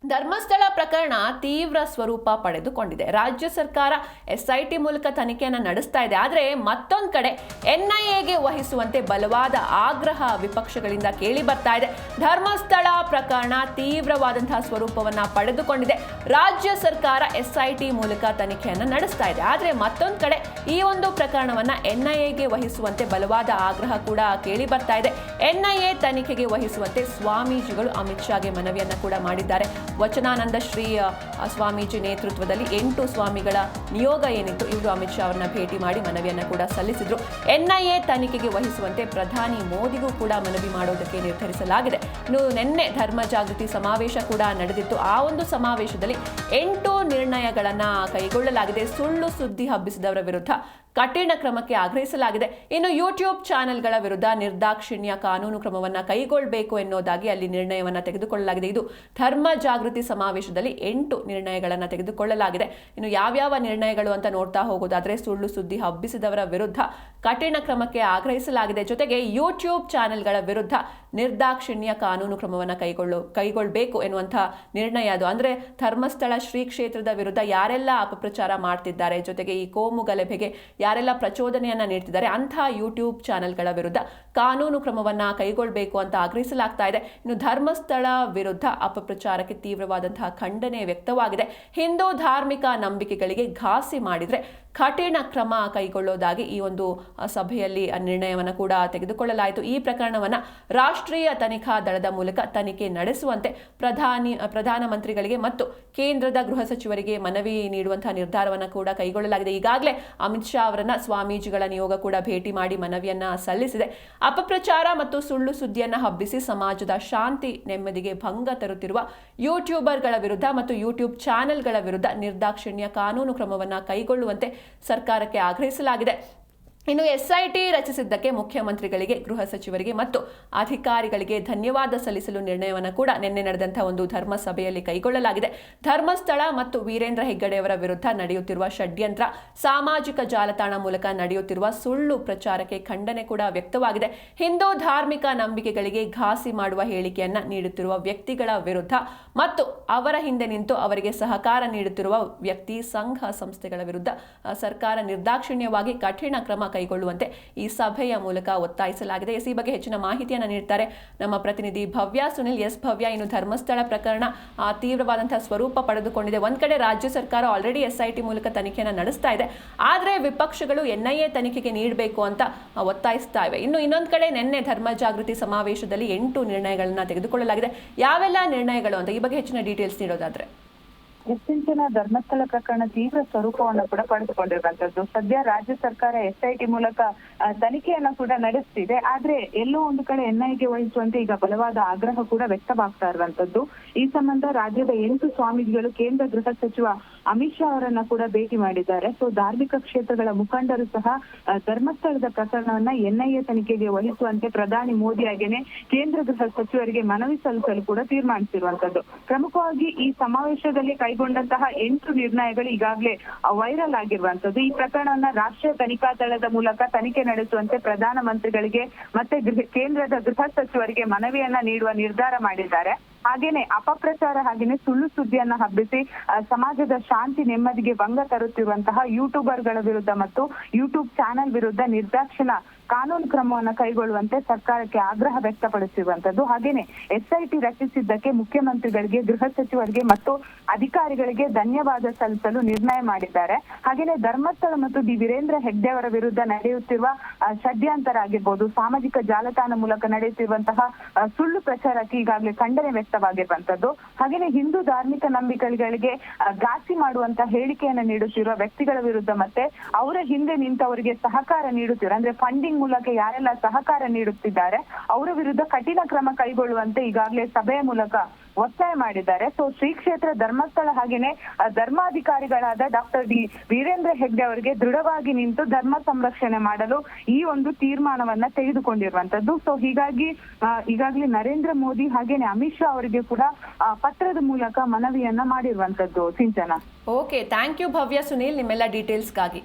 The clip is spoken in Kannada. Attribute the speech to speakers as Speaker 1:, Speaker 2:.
Speaker 1: ಧರ್ಮಸ್ಥಳ ಪ್ರಕರಣ ತೀವ್ರ ಸ್ವರೂಪ ಪಡೆದುಕೊಂಡಿದೆ. ರಾಜ್ಯ ಸರ್ಕಾರ ಎಸ್ಐಟಿ ಮೂಲಕ ತನಿಖೆಯನ್ನು ನಡೆಸ್ತಾ ಇದೆ. ಆದರೆ ಮತ್ತೊಂದು ಕಡೆ ಎನ್ಐಎಗೆ ವಹಿಸುವಂತೆ ಬಲವಾದ ಆಗ್ರಹ ವಿಪಕ್ಷಗಳಿಂದ ಕೇಳಿ ಬರ್ತಾ ಇದೆ. ಧರ್ಮಸ್ಥಳ ಪ್ರಕರಣ ತೀವ್ರವಾದಂತಹ ಸ್ವರೂಪವನ್ನ ಪಡೆದುಕೊಂಡಿದೆ. ರಾಜ್ಯ ಸರ್ಕಾರ ಎಸ್ಐಟಿ ಮೂಲಕ ತನಿಖೆಯನ್ನು ನಡೆಸ್ತಾ ಇದೆ. ಆದರೆ ಮತ್ತೊಂದು ಕಡೆ ಈ ಒಂದು ಪ್ರಕರಣವನ್ನ ಎನ್ಐಎಗೆ ವಹಿಸುವಂತೆ ಬಲವಾದ ಆಗ್ರಹ ಕೂಡ ಕೇಳಿ ಬರ್ತಾ ಇದೆ. ಎನ್ಐಎ ತನಿಖೆಗೆ ವಹಿಸುವಂತೆ ಸ್ವಾಮೀಜಿಗಳು ಅಮಿತ್ ಶಾಗೆ ಮನವಿಯನ್ನ ಕೂಡ ಮಾಡಿದ್ದಾರೆ. ವಚನಾನಂದ ಶ್ರೀ ಸ್ವಾಮೀಜಿ ನೇತೃತ್ವದಲ್ಲಿ 8 ಸ್ವಾಮಿಗಳ ನಿಯೋಗ ಏನಿತ್ತು, ಇವರು ಅಮಿತ್ ಶಾ ಅವರನ್ನ ಭೇಟಿ ಮಾಡಿ ಮನವಿಯನ್ನ ಕೂಡ ಸಲ್ಲಿಸಿದ್ರು. ಎನ್ಐಎ ತನಿಖೆಗೆ ವಹಿಸುವಂತೆ ಪ್ರಧಾನಿ ಮೋದಿಗೂ ಕೂಡ ಮನವಿ ಮಾಡೋದಕ್ಕೆ ನಿರ್ಧರಿಸಲಾಗಿದೆ. ಇನ್ನು ನಿನ್ನೆ ಧರ್ಮ ಜಾಗೃತಿ ಸಮಾವೇಶ ಕೂಡ ನಡೆದಿತ್ತು. ಆ ಒಂದು ಸಮಾವೇಶದಲ್ಲಿ 8 ನಿರ್ಣಯಗಳನ್ನ ಕೈಗೊಳ್ಳಲಾಗಿದೆ. ಸುಳ್ಳು ಸುದ್ದಿ ಹಬ್ಬಿಸಿದವರ ವಿರುದ್ಧ ಕಠಿಣ ಕ್ರಮಕ್ಕೆ ಆಗ್ರಹಿಸಲಾಗಿದೆ. ಇನ್ನು ಯೂಟ್ಯೂಬ್ ಚಾನೆಲ್ಗಳ ವಿರುದ್ಧ ನಿರ್ದಾಕ್ಷಿಣ್ಯ ಕಾನೂನು ಕ್ರಮವನ್ನ ಕೈಗೊಳ್ಳಬೇಕು ಎನ್ನುವುದಾಗಿ ಅಲ್ಲಿ ನಿರ್ಣಯವನ್ನ ತೆಗೆದುಕೊಳ್ಳಲಾಗಿದೆ. ಇದು ಧರ್ಮ ಜಾಗೃತಿ ಸಮಾವೇಶದಲ್ಲಿ 8 ನಿರ್ಣಯಗಳನ್ನು ತೆಗೆದುಕೊಳ್ಳಲಾಗಿದೆ. ಇನ್ನು ಯಾವ್ಯಾವ ನಿರ್ಣಯಗಳು ಅಂತ ನೋಡ್ತಾ ಹೋಗೋದಾದ್ರೆ, ಸುಳ್ಳು ಸುದ್ದಿ ಹಬ್ಬಿಸಿದವರ ವಿರುದ್ಧ ಕಠಿಣ ಕ್ರಮಕ್ಕೆ ಆಗ್ರಹಿಸಲಾಗಿದೆ. ಜೊತೆಗೆ ಯೂಟ್ಯೂಬ್ ಚಾನೆಲ್ಗಳ ವಿರುದ್ಧ ನಿರ್ದಾಕ್ಷಿಣ್ಯ ಕಾನೂನು ಕ್ರಮವನ್ನು ಕೈಗೊಳ್ಳಬೇಕು ಎನ್ನುವಂತಹ ನಿರ್ಣಯ ಅದು. ಅಂದ್ರೆ ಧರ್ಮಸ್ಥಳ ಶ್ರೀ ಕ್ಷೇತ್ರದ ವಿರುದ್ಧ ಯಾರೆಲ್ಲ ಅಪಪ್ರಚಾರ ಮಾಡ್ತಿದ್ದಾರೆ, ಜೊತೆಗೆ ಈ ಕೋಮು ಗಲಭೆಗೆ ಯಾರೆಲ್ಲ ಪ್ರಚೋದನೆಯನ್ನ ನೀಡ್ತಿದ್ದಾರೆ ಅಂತಹ ಯೂಟ್ಯೂಬ್ ಚಾನೆಲ್ಗಳ ವಿರುದ್ಧ ಕಾನೂನು ಕ್ರಮವನ್ನ ಕೈಗೊಳ್ಳಬೇಕು ಅಂತ ಆಗ್ರಹಿಸಲಾಗ್ತಾ ಇದೆ. ಇನ್ನು ಧರ್ಮಸ್ಥಳ ವಿರುದ್ಧ ಅಪಪ್ರಚಾರಕ್ಕೆ ತೀವ್ರವಾದಂತಹ ಖಂಡನೆ ವ್ಯಕ್ತವಾಗಿದೆ. ಹಿಂದೂ ಧಾರ್ಮಿಕ ನಂಬಿಕೆಗಳಿಗೆ ಘಾಸಿ ಮಾಡಿದ್ರೆ ಕಠಿಣ ಕ್ರಮ ಕೈಗೊಳ್ಳೋದಾಗಿ ಈ ಒಂದು ಸಭೆಯಲ್ಲಿ ನಿರ್ಣಯವನ್ನು ಕೂಡ ತೆಗೆದುಕೊಳ್ಳಲಾಯಿತು. ಈ ಪ್ರಕರಣವನ್ನು ರಾಷ್ಟ್ರೀಯ ತನಿಖಾ ದಳದ ಮೂಲಕ ತನಿಖೆ ನಡೆಸುವಂತೆ ಪ್ರಧಾನಮಂತ್ರಿಗಳಿಗೆ ಮತ್ತು ಕೇಂದ್ರದ ಗೃಹ ಸಚಿವರಿಗೆ ಮನವಿ ನೀಡುವಂತಹ ನಿರ್ಧಾರವನ್ನು ಕೂಡ ಕೈಗೊಳ್ಳಲಾಗಿದೆ. ಈಗಾಗಲೇ ಅಮಿತ್ ಶಾ ಅವರನ್ನ ಸ್ವಾಮೀಜಿಗಳ ನಿಯೋಗ ಕೂಡ ಭೇಟಿ ಮಾಡಿ ಮನವಿಯನ್ನ ಸಲ್ಲಿಸಿದೆ. ಅಪಪ್ರಚಾರ ಮತ್ತು ಸುಳ್ಳು ಸುದ್ದಿಯನ್ನ ಹಬ್ಬಿಸಿ ಸಮಾಜದ ಶಾಂತಿ ನೆಮ್ಮದಿಗೆ ಭಂಗ ತರುತ್ತಿರುವ ಯೂಟ್ಯೂಬರ್ಗಳ ವಿರುದ್ಧ ಮತ್ತು ಯೂಟ್ಯೂಬ್ ಚಾನೆಲ್ಗಳ ವಿರುದ್ಧ ನಿರ್ದಾಕ್ಷಿಣ್ಯ ಕಾನೂನು ಕ್ರಮವನ್ನು ಕೈಗೊಳ್ಳುವಂತೆ ಸರ್ಕಾರಕ್ಕೆ ಆಗ್ರಹಿಸಲಾಗಿದೆ. ಇನ್ನು ಎಸ್ಐಟಿ ರಚಿಸಿದ್ದಕ್ಕೆ ಮುಖ್ಯಮಂತ್ರಿಗಳಿಗೆ, ಗೃಹ ಸಚಿವರಿಗೆ ಮತ್ತು ಅಧಿಕಾರಿಗಳಿಗೆ ಧನ್ಯವಾದ ಸಲ್ಲಿಸಲು ನಿರ್ಣಯವನ್ನು ಕೂಡ ನಿನ್ನೆ ನಡೆದಂತಹ ಒಂದು ಧರ್ಮ ಸಭೆಯಲ್ಲಿ ಕೈಗೊಳ್ಳಲಾಗಿದೆ. ಧರ್ಮಸ್ಥಳ ಮತ್ತು ವೀರೇಂದ್ರ ಹೆಗ್ಗಡೆಯವರ ವಿರುದ್ಧ ನಡೆಯುತ್ತಿರುವ ಷಡ್ಯಂತ್ರ, ಸಾಮಾಜಿಕ ಜಾಲತಾಣ ಮೂಲಕ ನಡೆಯುತ್ತಿರುವ ಸುಳ್ಳು ಪ್ರಚಾರಕ್ಕೆ ಖಂಡನೆ ಕೂಡ ವ್ಯಕ್ತವಾಗಿದೆ. ಹಿಂದೂ ಧಾರ್ಮಿಕ ನಂಬಿಕೆಗಳಿಗೆ ಘಾಸಿ ಮಾಡುವ ಹೇಳಿಕೆಯನ್ನ ನೀಡುತ್ತಿರುವ ವ್ಯಕ್ತಿಗಳ ವಿರುದ್ಧ ಮತ್ತು ಅವರ ಹಿಂದೆ ನಿಂತು ಅವರಿಗೆ ಸಹಕಾರ ನೀಡುತ್ತಿರುವ ವ್ಯಕ್ತಿ, ಸಂಘ ಸಂಸ್ಥೆಗಳ ವಿರುದ್ಧ ಸರ್ಕಾರ ನಿರ್ದಾಕ್ಷಿಣ್ಯವಾಗಿ ಕಠಿಣ ಕ್ರಮ ಕೈಗೊಳ್ಳುವಂತೆ ಈ ಸಭೆಯ ಮೂಲಕ ಒತ್ತಾಯಿಸಲಾಗಿದೆ. ಈ ಬಗ್ಗೆ ಹೆಚ್ಚಿನ ಮಾಹಿತಿಯನ್ನು ನೀಡ್ತಾರೆ ನಮ್ಮ ಪ್ರತಿನಿಧಿ ಭವ್ಯ ಸುನಿಲ್. ಭವ್ಯ, ಇನ್ನು ಧರ್ಮಸ್ಥಳ ಪ್ರಕರಣ ತೀವ್ರವಾದಂತಹ ಸ್ವರೂಪ ಪಡೆದುಕೊಂಡಿದೆ. ಒಂದ್ ಕಡೆ ರಾಜ್ಯ ಸರ್ಕಾರ ಆಲ್ರೆಡಿ ಎಸ್ಐಟಿ ಮೂಲಕ ತನಿಖೆಯನ್ನು ನಡೆಸ್ತಾ ಇದೆ. ಆದ್ರೆ ವಿಪಕ್ಷಗಳು ಎನ್ಐಎ ತನಿಖೆಗೆ ನೀಡಬೇಕು ಅಂತ ಒತ್ತಾಯಿಸ್ತಾ ಇವೆ. ಇನ್ನು ಇನ್ನೊಂದ್ ಕಡೆ ನಿನ್ನೆ ಧರ್ಮ ಜಾಗೃತಿ ಸಮಾವೇಶದಲ್ಲಿ 8 ನಿರ್ಣಯಗಳನ್ನ ತೆಗೆದುಕೊಳ್ಳಲಾಗಿದೆ. ಯಾವೆಲ್ಲ ನಿರ್ಣಯಗಳು ಅಂತ ಈ ಬಗ್ಗೆ ಹೆಚ್ಚಿನ ಡೀಟೇಲ್ಸ್ ನೀಡೋದಾದ್ರೆ?
Speaker 2: ಇತ್ತೀಚಿನ ಧರ್ಮಸ್ಥಳ ಪ್ರಕರಣ ತೀವ್ರ ಸ್ವರೂಪವನ್ನು ಕೂಡ ಪಡೆದುಕೊಂಡಿರುವಂತದ್ದು. ಸದ್ಯ ರಾಜ್ಯ ಸರ್ಕಾರ ಎಸ್ಐಟಿ ಮೂಲಕ ತನಿಖೆಯನ್ನ ಕೂಡ ನಡೆಸ್ತಿದೆ. ಆದ್ರೆ ಎಲ್ಲೋ ಒಂದು ಕಡೆ ಎನ್ಐಎಗೆ ವಹಿಸುವಂತೆ ಈಗ ಬಲವಾದ ಆಗ್ರಹ ಕೂಡ ವ್ಯಕ್ತವಾಗ್ತಾ ಇರುವಂತದ್ದು. ಈ ಸಂಬಂಧ ರಾಜ್ಯದ 8 ಸ್ವಾಮೀಜಿಗಳು ಕೇಂದ್ರ ಗೃಹ ಸಚಿವ ಅಮಿತ್ ಶಾ ಅವರನ್ನ ಕೂಡ ಭೇಟಿ ಮಾಡಿದ್ದಾರೆ. ಸೊ ಧಾರ್ಮಿಕ ಕ್ಷೇತ್ರಗಳ ಮುಖಂಡರು ಸಹ ಧರ್ಮಸ್ಥಳದ ಪ್ರಕರಣವನ್ನ ಎನ್ಐಎ ತನಿಖೆಗೆ ವಹಿಸುವಂತೆ ಪ್ರಧಾನಿ ಮೋದಿ ಹಾಗೇನೆ ಕೇಂದ್ರ ಗೃಹ ಸಚಿವರಿಗೆ ಮನವಿ ಸಲ್ಲಿಸಲು ಕೂಡ ತೀರ್ಮಾನಿಸಿರುವಂತದ್ದು. ಪ್ರಮುಖವಾಗಿ ಈ ಸಮಾವೇಶದಲ್ಲಿ ಕೈಗೊಂಡಂತಹ 8 ನಿರ್ಣಯಗಳು ಈಗಾಗಲೇ ವೈರಲ್ ಆಗಿರುವಂತದ್ದು. ಈ ಪ್ರಕರಣವನ್ನ ರಾಷ್ಟ್ರೀಯ ತನಿಖಾ ದಳದ ಮೂಲಕ ತನಿಖೆ ನಡೆಸುವಂತೆ ಪ್ರಧಾನಮಂತ್ರಿಗಳಿಗೆ ಮತ್ತೆ ಕೇಂದ್ರದ ಗೃಹ ಸಚಿವರಿಗೆ ಮನವಿಯನ್ನ ನೀಡುವ ನಿರ್ಧಾರ ಮಾಡಿದ್ದಾರೆ. ಹಾಗೇನೆ ಅಪಪ್ರಚಾರ ಹಾಗೇನೆ ಸುಳ್ಳು ಸುದ್ದಿಯನ್ನ ಹಬ್ಬಿಸಿ ಸಮಾಜದ ಶಾಂತಿ ನೆಮ್ಮದಿಗೆ ಭಂಗ ತರುತ್ತಿರುವಂತಹ ಯೂಟ್ಯೂಬರ್ಗಳ ವಿರುದ್ಧ ಮತ್ತು ಯೂಟ್ಯೂಬ್ ಚಾನೆಲ್ ವಿರುದ್ಧ ನಿರ್ದಾಕ್ಷಿಣ್ಯ ಕಾನೂನು ಕ್ರಮವನ್ನು ಕೈಗೊಳ್ಳುವಂತೆ ಸರ್ಕಾರಕ್ಕೆ ಆಗ್ರಹ ವ್ಯಕ್ತಪಡಿಸಿರುವಂತದ್ದು. ಹಾಗೇನೆ ಎಸ್ಐಟಿ ರಚಿಸಿದ್ದಕ್ಕೆ ಮುಖ್ಯಮಂತ್ರಿಗಳಿಗೆ, ಗೃಹ ಸಚಿವರಿಗೆ ಮತ್ತು ಅಧಿಕಾರಿಗಳಿಗೆ ಧನ್ಯವಾದ ಸಲ್ಲಿಸಲು ನಿರ್ಣಯ ಮಾಡಿದ್ದಾರೆ. ಹಾಗೇನೆ ಧರ್ಮಸ್ಥಳ ಮತ್ತು ಡಿ ವೀರೇಂದ್ರ ಹೆಗ್ಡೆ ಅವರ ವಿರುದ್ಧ ನಡೆಯುತ್ತಿರುವ ಷಡ್ಯಂತರ ಆಗಿರ್ಬೋದು, ಸಾಮಾಜಿಕ ಜಾಲತಾಣ ಮೂಲಕ ನಡೆಯುತ್ತಿರುವಂತಹ ಸುಳ್ಳು ಪ್ರಚಾರಕ್ಕೆ ಈಗಾಗಲೇ ಖಂಡನೆ ವ್ಯಕ್ತವಾಗಿರುವಂತದ್ದು. ಹಾಗೇನೆ ಹಿಂದೂ ಧಾರ್ಮಿಕ ನಂಬಿಕೆಗಳಿಗೆ ಘಾಸಿ ಮಾಡುವಂತ ಹೇಳಿಕೆಯನ್ನು ನೀಡುತ್ತಿರುವ ವ್ಯಕ್ತಿಗಳ ವಿರುದ್ಧ ಮತ್ತೆ ಅವರ ಹಿಂದೆ ನಿಂತವರಿಗೆ ಸಹಕಾರ ನೀಡುತ್ತಿರುವ ಅಂದ್ರೆ ಫಂಡಿಂಗ್ ಮೂಲಕ ಯಾರೆಲ್ಲ ಸಹಕಾರ ನೀಡುತ್ತಿದ್ದಾರೆ ಅವರ ವಿರುದ್ಧ ಕಠಿಣ ಕ್ರಮ ಕೈಗೊಳ್ಳುವಂತೆ ಈಗಾಗಲೇ ಸಭೆಯ ಮೂಲಕ ಒತ್ತಾಯ ಮಾಡಿದ್ದಾರೆ. ಸೊ ಶ್ರೀ ಕ್ಷೇತ್ರ ಧರ್ಮಸ್ಥಳ ಹಾಗೇನೆ ಧರ್ಮಾಧಿಕಾರಿಗಳಾದ ಡಾಕ್ಟರ್ ಡಿ ವೀರೇಂದ್ರ ಹೆಗ್ಡೆ ಅವರಿಗೆ ದೃಢವಾಗಿ ನಿಂತು ಧರ್ಮ ಸಂರಕ್ಷಣೆ ಮಾಡಲು ಈ ಒಂದು ತೀರ್ಮಾನವನ್ನ ತೆಗೆದುಕೊಂಡಿರುವಂತದ್ದು. ಸೊ ಹೀಗಾಗಿ ಈಗಾಗಲೇ ನರೇಂದ್ರ ಮೋದಿ ಹಾಗೇನೆ ಅಮಿತ್ ಶಾ ಅವರಿಗೆ ಕೂಡ ಪತ್ರದ ಮೂಲಕ ಮನವಿಯನ್ನ ಮಾಡಿರುವಂತದ್ದು. ಸಿಂಚನ.
Speaker 1: ಓಕೆ, ಥ್ಯಾಂಕ್ ಯು ಭವ್ಯ ಸುನೀಲ್ ನಿಮ್ಮೆಲ್ಲ ಡೀಟೇಲ್ಸ್ಗಾಗಿ.